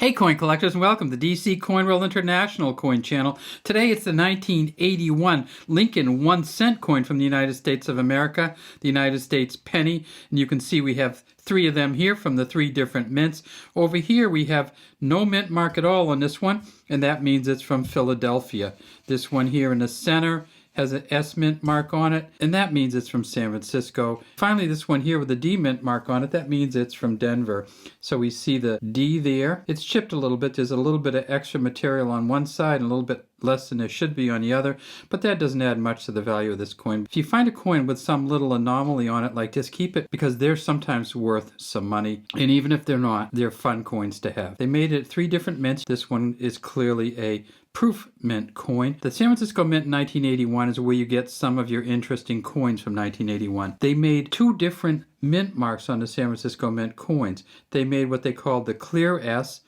Hey coin collectors, and welcome to DC Coin World International Coin Channel. Today it's the 1981 Lincoln 1-cent coin from the United States of America, the United States penny, and you can see we have three of them here from the three different mints. Over here we have no mint mark at all on this one, and that means it's from Philadelphia. This one here in the center has an S mint mark on it, and that means it's from San Francisco. Finally, this one here with a D mint mark on it, that means it's from Denver. So we see the D there. It's chipped a little bit. There's a little bit of extra material on one side and a little bit less than there should be on the other, but that doesn't add much to the value of this coin. If you find a coin with some little anomaly on it like this, keep it, because they're sometimes worth some money, and even if they're not, they're fun coins to have. They made it three different mints. This one is clearly a proof mint coin. The San Francisco Mint in 1981 is where you get some of your interesting coins from 1981. They made two different mint marks on the San Francisco Mint coins. They made what they called the clear S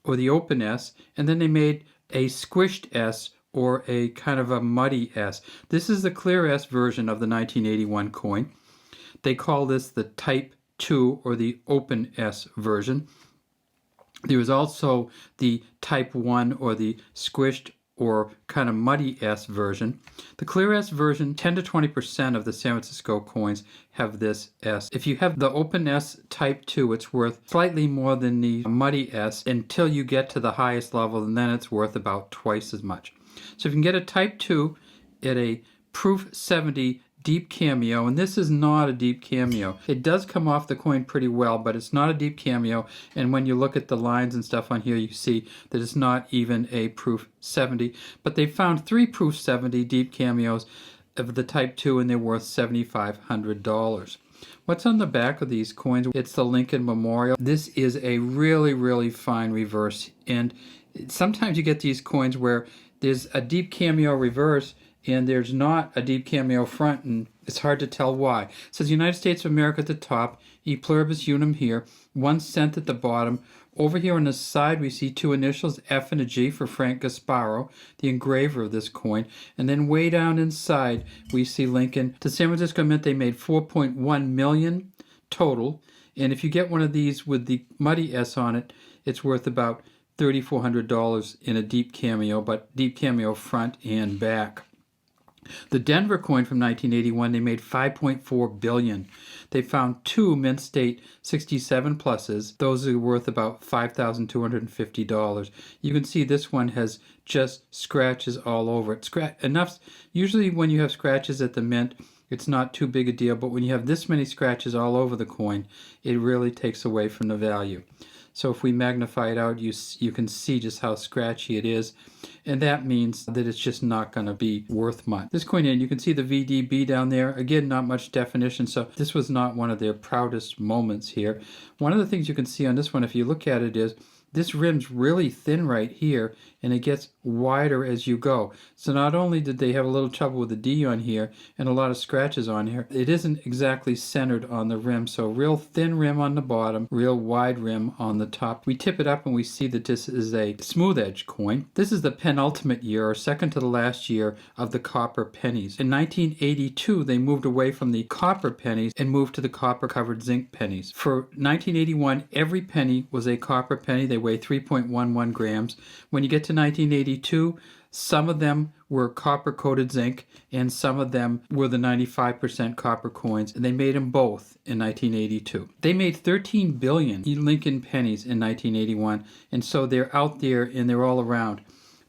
or the open S, and then they made a squished S or a kind of a muddy S. This is the clear S version of the 1981 coin. They call this the Type 2 or the open S version. There was also the Type 1 or the squished or kind of muddy S version. The clear S version, 10 to 20% of the San Francisco coins have this S. If you have the open S Type 2, it's worth slightly more than the muddy S until you get to the highest level, and then it's worth about twice as much. So if you can get a Type 2 at a Proof 70 deep cameo, and this is not a deep cameo. It does come off the coin pretty well, but it's not a deep cameo, and when you look at the lines and stuff on here, you see that it's not even a Proof 70, but they found three Proof 70 deep cameos of the Type 2, and they're worth $7,500. What's on the back of these coins? It's the Lincoln Memorial. This is a really, really fine reverse, and sometimes you get these coins where there's a deep cameo reverse and there's not a deep cameo front, and it's hard to tell why. It says United States of America at the top, E pluribus unum here, 1 cent at the bottom. Over here on the side we see two initials, F and a G, for Frank Gasparo, the engraver of this coin. And then way down inside we see Lincoln. The San Francisco Mint, they made 4.1 million total, and if you get one of these with the muddy S on it, it's worth about $3,400 in a deep cameo, but deep cameo front and back. The Denver coin from 1981, they made $5.4 billion. They found two mint state 67 pluses. Those are worth about $5,250. You can see this one has just scratches all over it. Enough. Usually when you have scratches at the mint, it's not too big a deal, but when you have this many scratches all over the coin, it really takes away from the value. So if we magnify it out, you can see just how scratchy it is, and that means that it's just not going to be worth much. This coin in, you can see the VDB down there. Again, not much definition, so this was not one of their proudest moments here. One of the things you can see on this one, if you look at it, is this rim's really thin right here, and it gets wider as you go. So not only did they have a little trouble with the D on here and a lot of scratches on here, it isn't exactly centered on the rim. So real thin rim on the bottom, real wide rim on the top. We tip it up and we see that this is a smooth edge coin. This is the penultimate year, or second to the last year, of the copper pennies. In 1982, they moved away from the copper pennies and moved to the copper covered zinc pennies. For 1981, every penny was a copper penny. They weigh 3.11 grams. When you get to 1982, some of them were copper-coated zinc, and some of them were the 95% copper coins, and they made them both in 1982. They made 13 billion Lincoln pennies in 1981, and so they're out there and they're all around.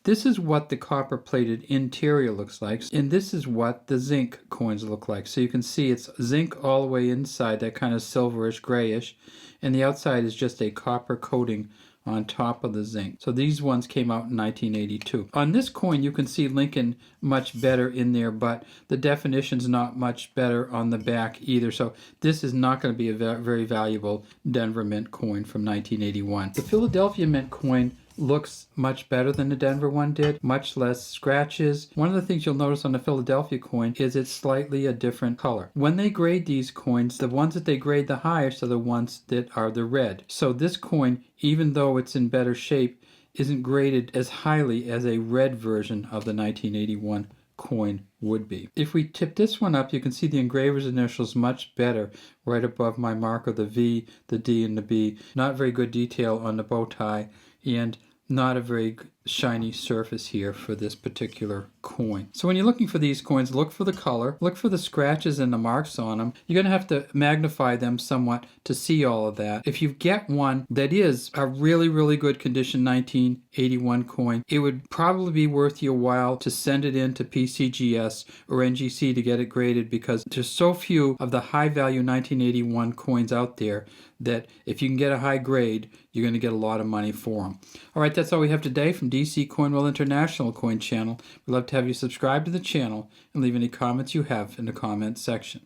This is what the copper-plated interior looks like, and this is what the zinc coins look like. So you can see it's zinc all the way inside, that kind of silverish, grayish, and the outside is just a copper coating on top of the zinc. So these ones came out in 1982. On this coin, you can see Lincoln much better in there, but the definition's not much better on the back either. So this is not going to be a very valuable Denver Mint coin from 1981. The Philadelphia Mint coin looks much better than the Denver one did, much less scratches. One of the things you'll notice on the Philadelphia coin is it's slightly a different color. When they grade these coins, the ones that they grade the highest are the ones that are the red. So this coin, even though it's in better shape, isn't graded as highly as a red version of the 1981 coin would be. If we tip this one up, you can see the engraver's initials much better right above my mark of the V, the D, and the B. Not very good detail on the bow tie and not a very shiny surface here for this particular coin. So when you're looking for these coins, look for the color, look for the scratches and the marks on them. You're going to have to magnify them somewhat to see all of that. If you get one that is a really, really good condition 1981 coin, it would probably be worth your while to send it in to PCGS or NGC to get it graded, because there's so few of the high value 1981 coins out there that if you can get a high grade, you're going to get a lot of money for them. All right, that's all we have today from DC Coinwell International Coin Channel. We'd love to have you subscribe to the channel and leave any comments you have in the comments section.